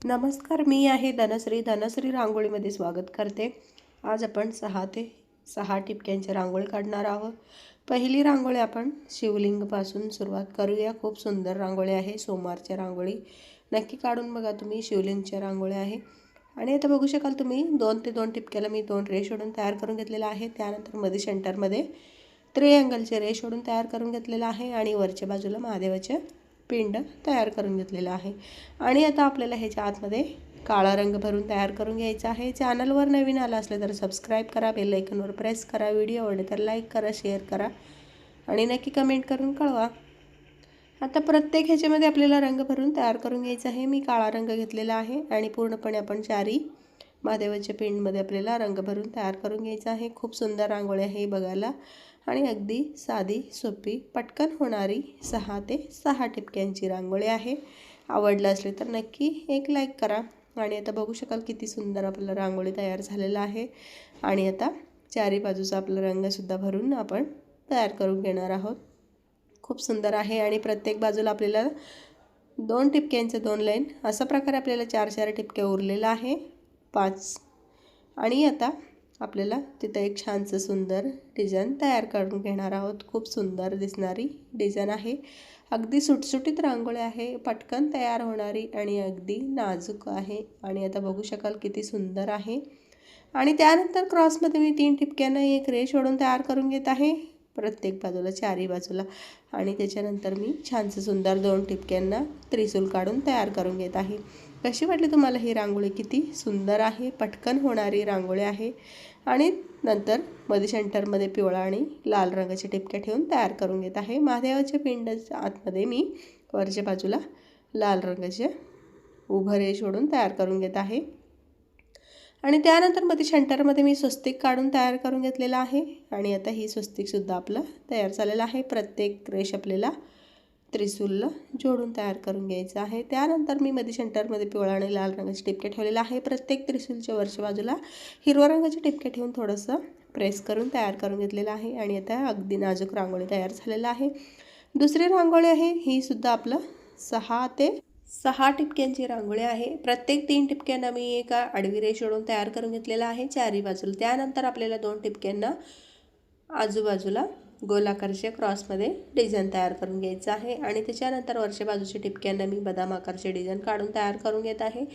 नमस्कार, मी आहे धनश्री रांगोळीमध्ये स्वागत करते। आज आपण 6 टिपक्यांची रांगोळी काढणार आहोत। पहिली रांगोळी आपण शिवलिंगपासून सुरुवात करूया। खूप सुंदर रांगोळी आहे, सोमवारची रांगोळी नक्की काढून बघा तुम्ही। शिवलिंगची रांगोळी आहे आणि आता बघू शकाल तुम्ही 2 ते 2 टिपक्याला मी 2 रेष ओढून तयार करून घेतलेला आहे। त्यानंतर मध्ये सेंटरमध्ये त्रिअँगलचे रेष ओढून तयार करून घेतलेला आहे आणि वरच्या बाजूला महादेवाचे पिंड तयार करून घेतलेला आहे। आणि आता आपल्याला ह्याच्या आतमध्ये काळा रंग भरून तयार करून घ्यायचा आहे। चॅनलवर नवीन आला असले तर सबस्क्राइब करा, बेल आयकॉनवर प्रेस करा, व्हिडिओ आवडले तर लाईक करा, शेअर करा आणि नक्की कमेंट करून कळवा। आता प्रत्येक ह्याच्यामध्ये आपल्याला रंग भरून तयार करून घ्यायचा आहे। मी काळा रंग घेतलेला आहे आणि पूर्णपणे आपण चारी महादेवाच्या पिंडमध्ये आपल्याला रंग भरून तयार करून घ्यायचा आहे। खूप सुंदर रांगोळी आहे बघायला आणि अगदी साधी सोपी पटकन होणारी 6 ते 6 टिपक्यांची रांगोळी आहे। आवडलं असले तर नक्की एक लाईक करा। आणि आता बघू शकाल किती सुंदर आपलं रांगोळी तयार झालेला आहे आणि आता चारी बाजूचा आपला रंगसुद्धा भरून आपण तयार करून घेणार आहोत। खूप सुंदर आहे आणि प्रत्येक बाजूला आपल्याला 2 टिपक्यांचे 2 लाईन अशा प्रकारे आपल्याला 4-4 टिपके उरलेला आहे 5। आणि आता आपल्याला तिथं एक छानसं सुंदर डिझाइन तयार करून घेणार आहोत। खूप सुंदर दिसणारी डिझाइन आहे, अगदी सुटसुटीत रांगोळी आहे, पटकन तयार होणारी आणि अगदी नाजूक आहे। आणि आता बघू शकाल किती सुंदर आहे। आणि त्यानंतर क्रॉसमध्ये मी 3 टिपक्यांना एक रेष ओढून तयार करून घेत आहे प्रत्येक बाजूला, चारी बाजूला। आणि त्याच्यानंतर मी छानसं सुंदर 2 टिपक्यांना त्रिशूल काढून तयार करून घेत आहे। कशी वाटली तुम्हाला ही रांगोळी? किती सुंदर आहे, पटकन होणारी रांगोळी आहे। आणि नंतर मध्ये सेंटरमध्ये पिवळा आणि लाल रंगाचे टिपके ठेवून तयार करून घेत आहे। महादेवाच्या पिंडाच्या आतमध्ये मी वरच्या बाजूला लाल रंगाचे उभं रेष ओढून तयार करून घेत आहे। आणि त्यानंतर मध्ये सेंटरमध्ये मी स्वस्तिक काढून तयार करून घेतलेला आहे आणि आता ही स्वस्तिकसुद्धा आपलं तयार झालेलं आहे। प्रत्येक रेष आपल्याला त्रिशूलला जोडून तयार करून घ्यायचं आहे। त्यानंतर मी मध्ये सेंटरमध्ये पिवळा आणि लाल रंगाचे टिपके ठेवलेला आहे। प्रत्येक त्रिशूलच्या वरच्या बाजूला हिरव्या रंगाचे टिपके ठेवून थोडंसं प्रेस करून तयार करून घेतलेलं आहे आणि आता अगदी नाजूक रांगोळी तयार झालेला आहे। दुसरी रांगोळी आहे ही सुद्धा आपलं 6 ते 6 टिपक्यांची रांगोळी आहे। प्रत्येक 3 टिपक्यांना मी एक आडवी रेष ओढून तयार करून घेतलेला आहे चारी बाजूला। त्यानंतर आपल्याला 2 टिपक्यांना आजूबाजूला गोलाकारच्या क्रॉसमध्ये डिझाइन तयार करून घ्यायचं आहे। आणि त्याच्यानंतर वरच्या बाजूच्या टिपक्यांना मी बदाम आकारचे डिझाइन काढून तयार करून घेत आहे।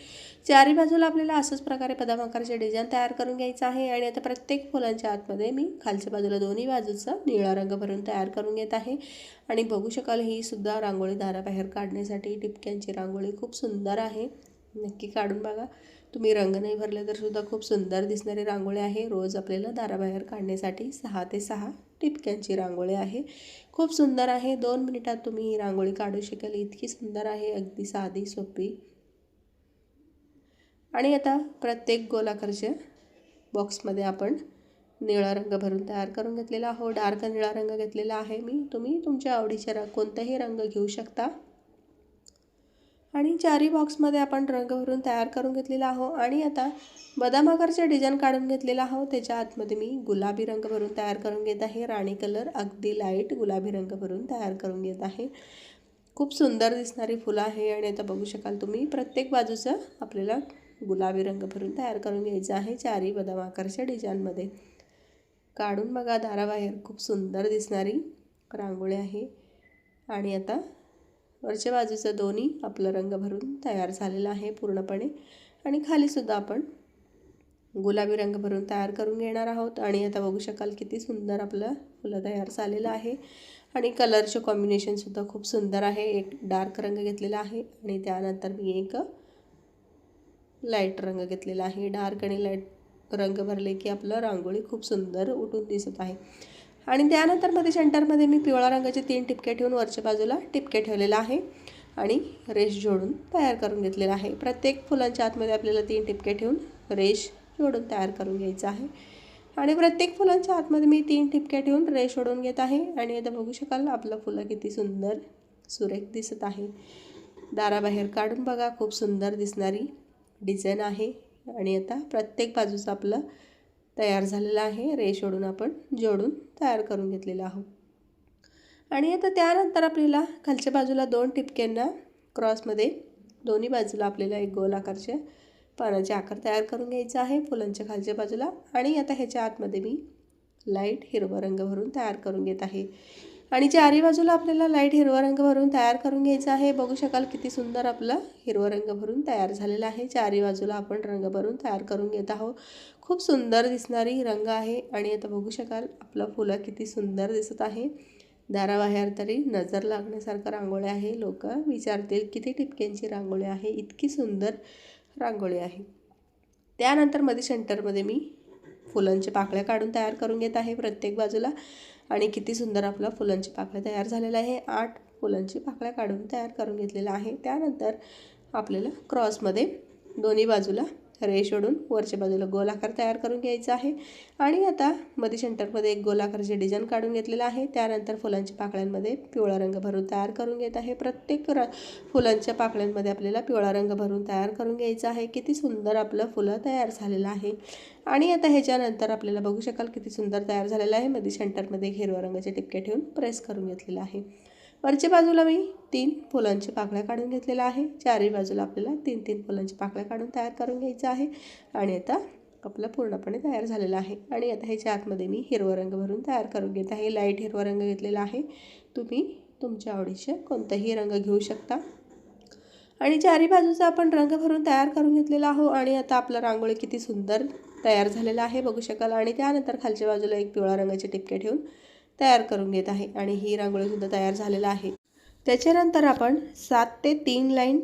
चारी बाजूला आपल्याला अशाच प्रकारे बदाम आकारचे डिझाइन तयार करून घ्यायचं आहे। आणि आता प्रत्येक फुलांच्या आतमध्ये मी खालच्या बाजूला दोन्ही बाजूचा निळा रंग भरून तयार करून घेत आहे। आणि बघू शकाल ही सुद्धा रांगोळी दाराबाहेर काढण्यासाठी टिपक्यांची रांगोळी खूप सुंदर आहे, नक्की काढून बघा तुम्ही। रंग नाही भरले तर सुद्धा खूप सुंदर दिसणारी रांगोळी आहे। रोज आपल्याला दाराबाहेर काढण्यासाठी 6 ते 6 टिपक्यांची रांगोळी आहे, खूप सुंदर आहे। 2 मिनिटात तुम्ही ही रांगोळी काढू शकाल, इतकी सुंदर आहे, अगदी साधी सोपी। आणि आता प्रत्येक गोलाकारच्या बॉक्समध्ये आपण निळा रंग भरून तयार करून घेतलेला आहोत। डार्क निळा रंग घेतलेला आहे मी, तुम्ही तुमच्या आवडीचा कोणताही रंग घेऊ शकता। आणि चारी बॉक्समध्ये आपण रंग भरून तयार करून घेतलेला आहोत। आणि आता बदाम आकारचे डिझाइन काढून घेतलेला आहोत, त्याच्या आतमध्ये मी गुलाबी रंग भरून तयार करून घेत आहे। राणी कलर, अगदी लाईट गुलाबी रंग भरून तयार करून घेत आहे। खूप सुंदर दिसणारी फुलं आहे। आणि आता बघू शकाल तुम्ही प्रत्येक बाजूचं आपल्याला गुलाबी रंग भरून तयार करून घ्यायचं आहे चारी बदाम आकारच्या डिझाइनमध्ये। काढून बघा दाराबाहेर, खूप सुंदर दिसणारी रांगोळी आहे। आणि आता वरच्या बाजूचं दोन्ही आपलं रंग भरून तयार झालेला आहे पूर्णपणे। आणि खालीसुद्धा आपण गुलाबी रंग भरून तयार करून घेणार आहोत। आणि आता बघू शकाल किती सुंदर आपलं फुलं तयार झालेलं आहे। आणि कलरचे कॉम्बिनेशनसुद्धा खूप सुंदर आहे। एक डार्क रंग घेतलेला आहे आणि त्यानंतर मी एक लाईट रंग घेतलेला आहे। डार्क आणि लाईट रंग भरले की आपलं रांगोळी खूप सुंदर उठून दिसत आहे। आणि त्यानंतर मध्ये सेंटरमध्ये मी पिवळा रंगाचे 3 टिपके ठेवून वरच्या बाजूला टिपके ठेवलेला आहे आणि रेष जोडून तयार करून घेतलेला आहे। प्रत्येक फुलांच्या आतमध्ये आपल्याला 3 टिपके ठेवून रेष जोडून तयार करून घ्यायचं आहे। आणि प्रत्येक फुलांच्या आतमध्ये मी 3 टिपके ठेवून रेष ओढून घेत आहे। आणि आता बघू शकाल आपलं फुलं किती सुंदर सुरेख दिसत आहे। दाराबाहेर काढून बघा, खूप सुंदर दिसणारी डिझाइन आहे। आणि आता प्रत्येक बाजूचं आपलं तयार झालेलं आहे, रेष ओढून आपण जोडून तयार करून घेतलेलं आहोत। आणि आता त्यानंतर आपल्याला खालच्या बाजूला 2 टिपक्यांना क्रॉसमध्ये दोन्ही बाजूला आपल्याला एक गोल आकारचे पानाचे आकार तयार करून घ्यायचा आहे फुलांच्या खालच्या बाजूला. आणि आता ह्याच्या आतमध्ये मी लाईट हिरवा रंग भरून तयार करून घेत आहे. आणि चारी बाजूला आपल्याला लाईट हिरवा रंग भरून तयार करून घ्यायचा आहे. बघू शकाल किती सुंदर आपला हिरवा रंग भरून तयार झालेला आहे. चारी बाजूला आपण रंग भरून तयार करून घेत आहोत. खूप सुंदर दिसणारी रंग आहे. आणि आता बघू शकाल आपलं फुलं किती सुंदर दिसत आहे. दाराबाहेर तरी नजर लागण्यासारखं रांगोळी आहे. लोक विचारतील किती टिपक्यांची रांगोळी आहे, इतकी सुंदर रांगोळी आहे. त्यानंतर मध्ये सेंटरमध्ये मी फुलांच्या पाकळ्या काढून तयार करून घेत आहे प्रत्येक बाजूला. आणि किती सुंदर आपला फुलांची पाकळ्या तयार झालेला आहे. 8 फुलांची पाकळ्या काढून तयार करून घेतलेला आहे. त्यानंतर आपल्याला क्रॉसमध्ये दोन्ही बाजूला रेष ओढून वरच्या बाजूला गोलाकार तयार करून घ्यायचा आहे. आणि आता मध्ये सेंटरमध्ये एक गोलाकारचे डिझाईन काढून घेतलेलं आहे. त्यानंतर फुलांच्या पाकळ्यांमध्ये पिवळा रंग भरून तयार करून घेत आहे. प्रत्येक फुलांच्या पाकळ्यांमध्ये आपल्याला पिवळा रंग भरून तयार करून घ्यायचा आहे. किती सुंदर आपलं फुलं तयार झालेलं आहे. आणि आता ह्याच्यानंतर आपल्याला बघू शकाल किती सुंदर तयार झालेलं आहे. मध्ये सेंटरमध्ये एक हिरव्या रंगाचे टिपके ठेवून प्रेस करून घेतलेलं आहे. वरच्या बाजूला मी 3 फुलांच्या पाकळ्या काढून घेतलेल्या आहे. चारही बाजूला आपल्याला 3-3 फुलांच्या पाकळ्या काढून तयार करून घ्यायचं आहे. आणि आता आपलं पूर्णपणे तयार झालेलं आहे. आणि आता ह्याच्या आतमध्ये मी हिरवा रंग भरून तयार करून घेत आहे. लाईट हिरवा रंग घेतलेला आहे. तुम्ही तुमच्या आवडीचे कोणताही रंग घेऊ शकता. आणि चारही बाजूचा आपण रंग भरून तयार करून घेतलेला आहो. आणि आता आपलं रांगोळी किती सुंदर तयार झालेला आहे बघू शकाल. आणि त्यानंतर खालच्या बाजूला एक पिवळा रंगाचे टिपके ठेवून तयार करून घेत आहे. आणि ही रांगोळीसुद्धा तयार झालेला आहे. त्याच्यानंतर आपण 7 ते 3 लाईन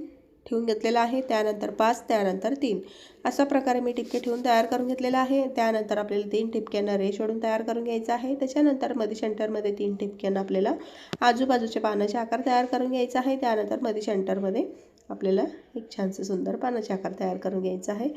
ठेवून घेतलेला आहे. त्यानंतर 5, त्यानंतर 3 अशा प्रकारे मी टिपके ठेवून तयार करून घेतलेला आहे. त्यानंतर आपल्याला 3 टिपक्यांना रेष ओढून तयार करून घ्यायचं आहे. त्याच्यानंतर मध्ये सेंटरमध्ये 3 टिपक्यांना आपल्याला आजूबाजूच्या पानाचे आकार तयार करून घ्यायचा आहे. त्यानंतर मध्ये सेंटरमध्ये आपल्याला एक छानसं सुंदर पानाचे आकार तयार करून घ्यायचा आहे.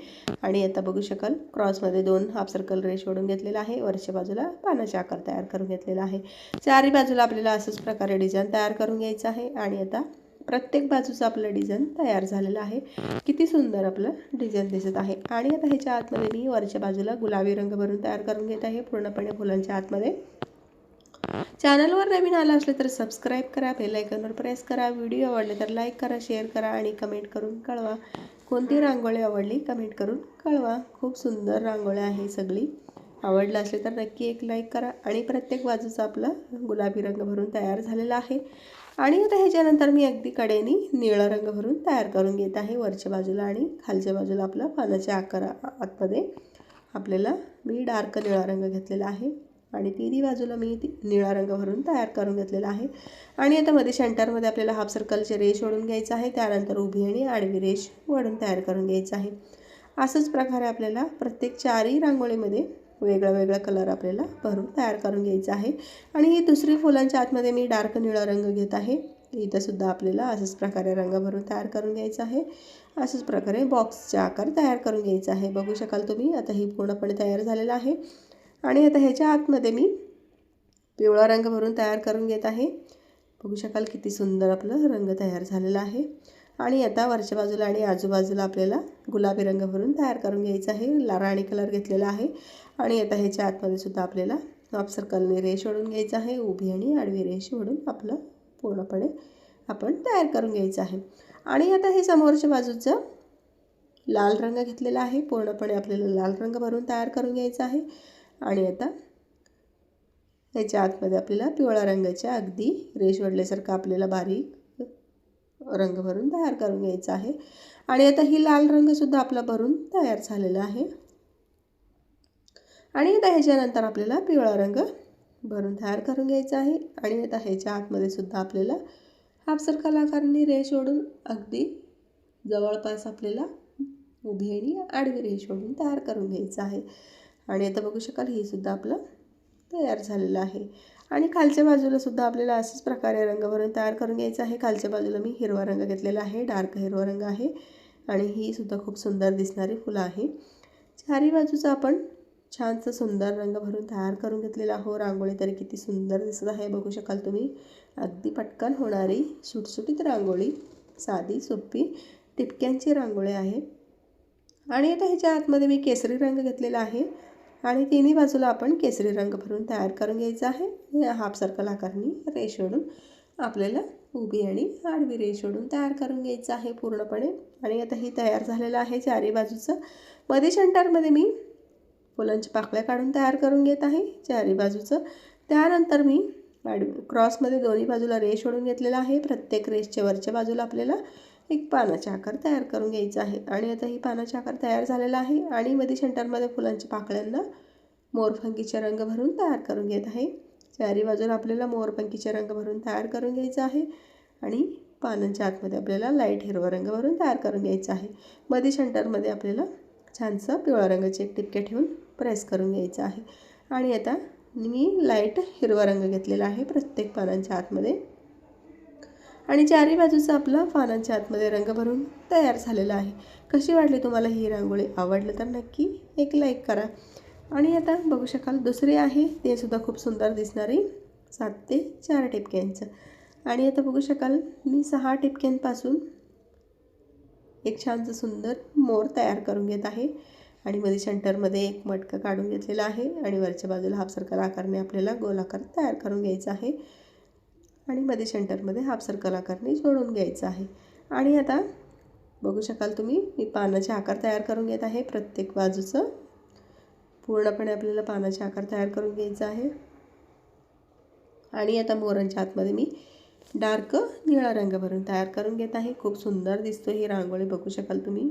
आणि आता बघू शकाल क्रॉसमध्ये 2 हाफ सर्कल रेष ओढून घेतलेला आहे. वरच्या बाजूला पानाचे आकार तयार करून घेतलेला आहे. चारही बाजूला आपल्याला अशाच प्रकारे डिझाईन तयार करून घ्यायचं आहे. आणि आता प्रत्येक बाजूचं आपलं डिझाईन तयार झालेलं आहे. किती सुंदर आपलं डिझाईन दिसत आहे. आणि आता ह्याच्या आतमध्ये मी वरच्या बाजूला गुलाबी रंग भरून तयार करून घेत आहे पूर्णपणे फुलांच्या आतमध्ये. चॅनलवर नवीन आला असले तर सबस्क्राईब करा, बेल आयकॉनवर प्रेस करा. व्हिडिओ आवडले तर लाईक करा, शेअर करा आणि कमेंट करून कळवा. कोणती रांगोळी आवडली कमेंट करून कळवा. खूप सुंदर रांगोळी आहे सगळी. आवडलं असले तर नक्की एक लाईक करा. आणि प्रत्येक बाजूचा आपला गुलाबी रंग भरून तयार झालेला आहे. आणि आता ह्याच्यानंतर मी अगदी कडेनी निळा रंग भरून तयार करून घेत आहे वरच्या बाजूला. आणि खालच्या बाजूला आपला पानाच्या आतमध्ये आपल्याला मी डार्क निळा रंग घेतलेला आहे. आणि तिन्ही बाजूला मी निळा रंग भरून तयार करून घेतलेला आहे. आणि आता मध्ये सेंटरमध्ये आपल्याला हाफ सर्कलचे रेष ओढून घ्यायचं आहे. त्यानंतर उभी आणि आडवी रेष ओढून तयार करून घ्यायचं आहे. असंच प्रकारे आपल्याला प्रत्येक चारही रांगोळीमध्ये वेगळा वेगळा कलर आपल्याला भरून तयार करून घ्यायचा आहे. आणि ही दुसरी फुलांच्या आतमध्ये मी डार्क निळा रंग घेत आहे. इथंसुद्धा आपल्याला असंच प्रकारे रंग भरून तयार करून घ्यायचा आहे. अशाच प्रकारे बॉक्सचा आकार तयार करून घ्यायचा आहे. बघू शकाल तुम्ही आता ही पूर्णपणे तयार झालेला आहे. आणि आता ह्याच्या आतमध्ये मी पिवळा रंग भरून तयार करून घेत आहे. बघू शकाल किती सुंदर आपलं रंग तयार झालेला आहे. आणि आता वरच्या बाजूला आणि आजूबाजूला आपल्याला गुलाबी रंग भरून तयार करून घ्यायचा आहे. राणी कलर घेतलेला आहे. आणि आता ह्याच्या आतमध्ये सुद्धा आपल्याला हाफ सर्कलने रेष ओढून घ्यायचं आहे. उभी आणि आडवी रेष ओढून आपलं पूर्णपणे आपण तयार करून घ्यायचं आहे. आणि आता हे समोरच्या बाजूचं लाल रंग घेतलेला आहे. पूर्णपणे आपल्याला लाल रंग भरून तयार करून घ्यायचा आहे. आणि आता ह्याच्या आतमध्ये आपल्याला पिवळ्या रंगाच्या अगदी रेष ओढल्यासारखं आपल्याला बारीक रंग भरून तयार करून घ्यायचा आहे. आणि आता ही लाल रंगसुद्धा आपला भरून तयार झालेला आहे. आणि आता ह्याच्यानंतर आपल्याला पिवळा रंग भरून तयार करून घ्यायचा आहे. आणि आता ह्याच्या आतमध्ये सुद्धा आपल्याला हाफ सर्कल आकाराने रेष ओढून अगदी जवळपास आपल्याला उभी आणि आडवी रेष ओढून तयार करून घ्यायचं आहे. आणि आता बघू शकाल ही सुद्धा आपलं तयार झालेलं आहे. आणि खालच्या बाजूला सुद्धा आपल्याला अशाच प्रकारे रंग भरून तयार करून घ्यायचं आहे. खालच्या बाजूला मी हिरवा रंग घेतलेला आहे. डार्क हिरवा रंग आहे. आणि ही सुद्धा खूप सुंदर दिसणारी फुलं आहे. चारही बाजूचा आपण छानसं सुंदर रंग भरून तयार करून घेतलेला आहो. रांगोळी तरी किती सुंदर दिसत आहे बघू शकाल तुम्ही. अगदी पटकन होणारी सुटसुटीत रांगोळी, साधी सोपी टिपक्यांची रांगोळी आहे. आणि आता ह्याच्या आतमध्ये मी केसरी रंग घेतलेला आहे. आणि तिन्ही बाजूला आपण केसरी रंग भरून तयार करून घ्यायचा आहे. हाफ सर्कल आकाराने रेष ओढून आपल्याला उभी आणि आडवी रेष ओढून तयार करून घ्यायचं आहे पूर्णपणे. आणि आता ही तयार झालेलं आहे चारी बाजूचं. मध्ये सेंटरमध्ये मी फुलांच्या पाकळ्या काढून तयार करून घेत आहे चारी बाजूचं. त्यानंतर मी क्रॉसमध्ये दोन्ही बाजूला रेष ओढून घेतलेला आहे. प्रत्येक रेषच्या वरच्या बाजूला आपल्याला एक पानाचा आकार तयार करून घ्यायचा आहे. आणि आता ही पानाचा आकार तयार झालेला आहे. आणि मध्ये सेंटरमध्ये फुलांच्या पाकळ्यांना मोरपंखीचे रंग भरून तयार करून घेत आहे. चारी बाजूला आपल्याला मोरपंखीचे रंग भरून तयार करून घ्यायचं आहे. आणि पानांच्या आतमध्ये आपल्याला लाईट हिरवा रंग भरून तयार करून घ्यायचा आहे. मध्ये सेंटरमध्ये आपल्याला छानसा पिवळा रंगाचे एक टिपके ठेवून प्रेस करून घ्यायचं आहे. आणि आता मी लाईट हिरवा रंग घेतलेला आहे प्रत्येक पानांच्या आतमध्ये. आणि चारी बाजूचा आपला पानांच्या आतमध्ये रंग भरून तयार झालेला आहे. कशी वाटली तुम्हाला ही रांगोळी? आवडलं तर नक्की एक लाईक करा. आणि आता बघू शकाल दुसरी आहे, ते सुद्धा खूप सुंदर दिसणारी 7 ते 4 टिपक्यांचं. आणि आता बघू शकाल मी 6 टिपक्यांपासून एक छानसं सुंदर मोर तयार करून घेत आहे. आणि मध्ये सेंटरमध्ये एक मटका काढून घेतलेला आहे. आणि वरच्या बाजूला हाफ सर्कल आकारने आपल्याला गोलाकार तयार करून घ्यायचा आहे. आणि मध्ये सेंटरमध्ये हाफ सर्कल आकारने जोडून घ्यायचं आहे. आणि आता बघू शकाल तुम्ही मी पानाचे आकार तयार करून घेत आहे. प्रत्येक बाजूचं पूर्णपणे आपल्याला पानाचे आकार तयार करून घ्यायचा आहे. आणि आता मोरांच्या आतमध्ये मी डार्क निळा रंग भरून तयार करून घेत आहे. खूप सुंदर दिसतो ही रांगोळी, बघू शकाल तुम्ही.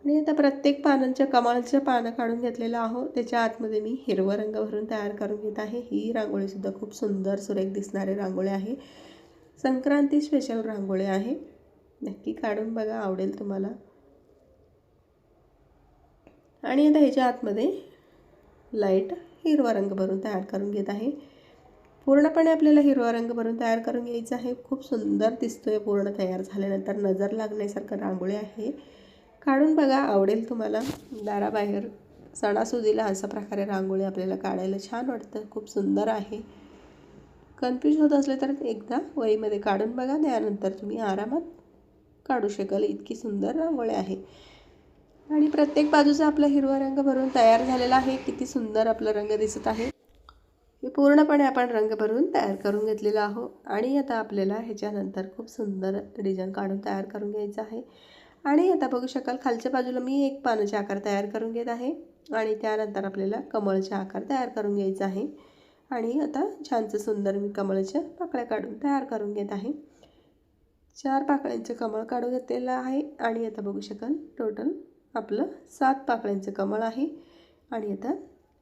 आणि आता प्रत्येक पानांच्या कमळाच्या पानं काढून घेतलेलं आहोत, त्याच्या आतमध्ये मी हिरवा रंग भरून तयार करून घेत आहे. ही रांगोळीसुद्धा खूप सुंदर सुरेख दिसणारी रांगोळी आहे. संक्रांती स्पेशल रांगोळी आहे, नक्की काढून बघा, आवडेल तुम्हाला. आणि आता ह्याच्या आतमध्ये लाईट हिरवा रंग भरून तयार करून घेत आहे. पूर्णपणे आपल्याला हिरवा रंग भरून तयार करून घ्यायचा आहे. खूप सुंदर दिसतोय पूर्ण तयार झाल्यानंतर, नजर लागण्यासारखं रांगोळी आहे. काढून बघा, आवडेल तुम्हाला. दाराबाहेर सणासुदीला अशा प्रकारे रांगोळी आपल्याला काढायला छान वाटतं, खूप सुंदर आहे. कन्फ्यूज होत असले तर एकदा वहीमध्ये काढून बघा, त्यानंतर तुम्ही आरामात काढू शकाल. इतकी सुंदर रांगोळी आहे. आणि प्रत्येक बाजूचा आपला हिरवा रंग भरून तयार झालेला आहे. किती सुंदर आपला रंग दिसत आहे. हे पूर्णपणे आपण रंग भरून तयार करून घेतलेला आहोत. आणि आता आपल्याला ह्याच्यानंतर खूप सुंदर डिझाईन काढून तयार करून घ्यायचं आहे. आणि आता बघू शकाल खालच्या बाजूला मी एक पानाचे आकार तयार करून घेत आहे. आणि त्यानंतर आपल्याला कमळचे आकार तयार करून घ्यायचा आहे. आणि आता छानसं सुंदर मी कमळच्या पाकळ्या काढून तयार करून घेत आहे. 4 पाकळ्यांचं कमळ काढून घेतलेलं आहे. आणि आता बघू शकाल टोटल आपलं 7 पाकळ्यांचं कमळ आहे. आणि आता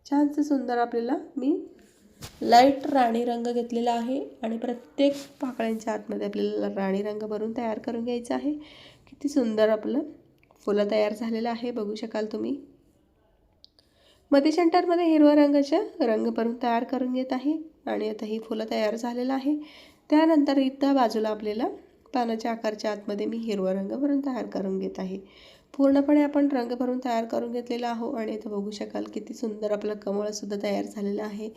छानसं सुंदर आपल्याला मी लाईट राणी रंग घेतलेला आहे. आणि प्रत्येक पाकळ्यांच्या आतमध्ये आपल्याला राणी रंग भरून तयार करून घ्यायचं आहे. किती सुंदर आपलं फुलं तयार झालेलं आहे, बघू शकाल तुम्ही. मध्ये सेंटरमध्ये हिरवा रंगाचा रंग भरून तयार करून घेत आहे. आणि आता ही फुलं तयार झालेलं आहे. त्यानंतर इथं बाजूला आपल्याला पानाच्या आकारच्या आतमध्ये मी हिरवा रंग भरून तयार करून घेत आहे. पूर्णपणे आपण रंग भरून तयार करून घेतलेला आहो. आणि इथं बघू शकाल किती सुंदर आपलं कमळसुद्धा तयार झालेलं आहे.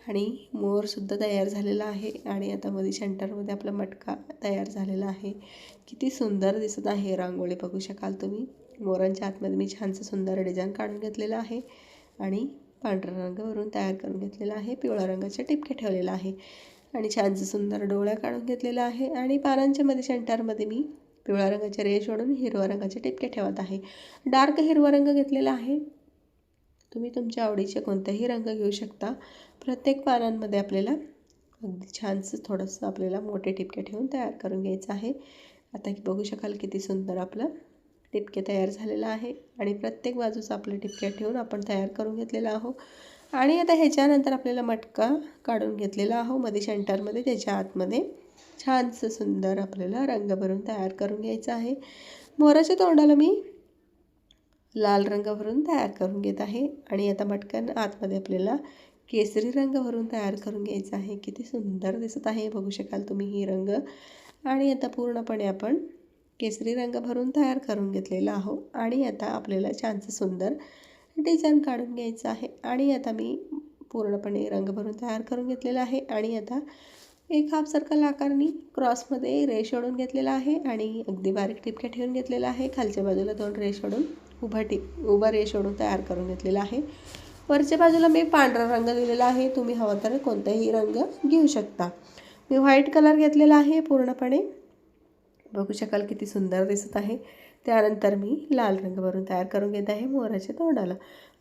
आणि मोरसुद्धा तयार झालेला आहे. आणि आता मध्ये सेंटरमध्ये आपला मटका तयार झालेला आहे. किती सुंदर दिसत आहे रांगोळी, बघू शकाल तुम्ही. मोरांच्या आतमध्ये मी छानसं सुंदर डिझाईन काढून घेतलेलं आहे. आणि पांढरा रंग भरून तयार करून घेतलेला आहे. पिवळ्या रंगाचे टिपके ठेवलेला आहे. आणि छानसं सुंदर डोळ्या काढून घेतलेला आहे. आणि पानांच्या मध्ये सेंटरमध्ये मी पिवळ्या रंगाचे रेष ओढून हिरव्या रंगाचे टिपके ठेवत आहे. डार्क हिरवा रंग घेतलेला आहे. तुम्ही तुमच्या आवडीचे कोणताही रंग घेऊ शकता. प्रत्येक पानांमध्ये आपल्याला अगदी छानसं थोडंसं आपल्याला मोठे टिपके ठेवून तयार करून घ्यायचं आहे. आता बघू शकाल किती सुंदर आपलं टिपके तयार झालेलं आहे. आणि प्रत्येक बाजूचं आपले टिपके ठेवून आपण तयार करून घेतलेलं आहोत. आणि आता ह्याच्यानंतर आपल्याला मटका काढून घेतलेला आहो मध्ये सेंटरमध्ये, त्याच्या आतमध्ये छानसं सुंदर आपल्याला रंग भरून तयार करून घ्यायचं आहे. मोराच्या तोंडाला मी लाल रंग भरून तयार करून घेत आहे. आणि आता मटक्यानं आतमध्ये आपल्याला केसरी रंग भरून तयार करून घ्यायचा आहे. किती सुंदर दिसत आहे, बघू शकाल तुम्ही ही रंग. आणि आता पूर्णपणे आपण केसरी रंग भरून तयार करून घेतलेला आहो. आणि आता आपल्याला छानसं सुंदर डिझाईन काढून घ्यायचं आहे. आणि आता मी पूर्णपणे रंग भरून तयार करून घेतलेला आहे. आणि आता एक हाफ सर्कल आकारनी क्रॉसमध्ये रेष ओढून घेतलेला आहे. आणि अगदी बारीक टिपके ठेवून घेतलेला आहे. खालच्या बाजूला 2 रेष ओढून उभा रेष ओढून तयार करून घेतलेला आहे. वरच्या बाजूला मी पांढरा रंग दिलेला आहे, तुम्ही हवा तर कोणताही रंग घेऊ शकता. मी व्हाईट कलर घेतलेला आहे पूर्णपणे, बघू शकाल किती सुंदर दिसत आहे. त्यानंतर मी लाल रंग भरून तयार करून घेत आहे मोराच्या तोंडाला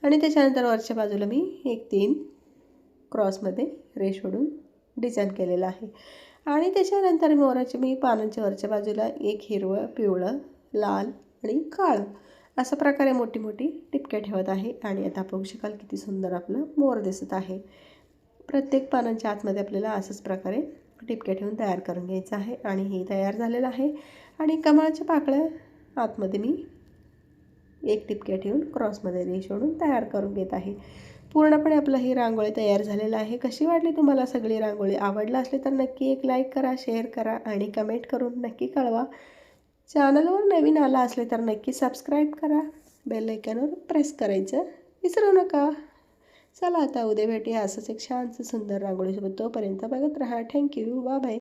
आणि त्याच्यानंतर वरच्या बाजूला मी एक 3 क्रॉसमध्ये रेष ओढून डिझाईन केलेलं आहे. आणि त्याच्यानंतर मोराच्या मी पानांच्या वरच्या बाजूला एक हिरवं, पिवळं, लाल आणि काळं अशा प्रकारे मोठी मोठी टिपक्या ठेवत आहे. आणि आता बघू शकाल किती सुंदर आपलं मोर दिसत आहे. प्रत्येक पानांच्या आतमध्ये आपल्याला अशाच प्रकारे टिपक्या ठेवून तयार करून घ्यायचं आहे. आणि हे तयार झालेलं आहे. आणि कमळाच्या पाकळ्या आतमध्ये मी एक टिपक्या ठेवून क्रॉसमध्ये रेष ओढून तयार करून घेत आहे. पूर्णपणे आपलं ही रांगोळी तयार झालेलं आहे. कशी वाटली तुम्हाला सगळी रांगोळी? आवडलं असले तर नक्की एक लाईक करा, शेअर करा आणि कमेंट करून नक्की कळवा. चॅनलवर नवीन आला असले तर नक्की सबस्क्राईब करा. बेल आयकॉनवर प्रेस करायचं विसरू नका. चला आता उद्या भेटूया असंच एक छानसं सुंदर रांगोळीसोबत. तोपर्यंत बघत राहा. थँक्यू. Bye bye.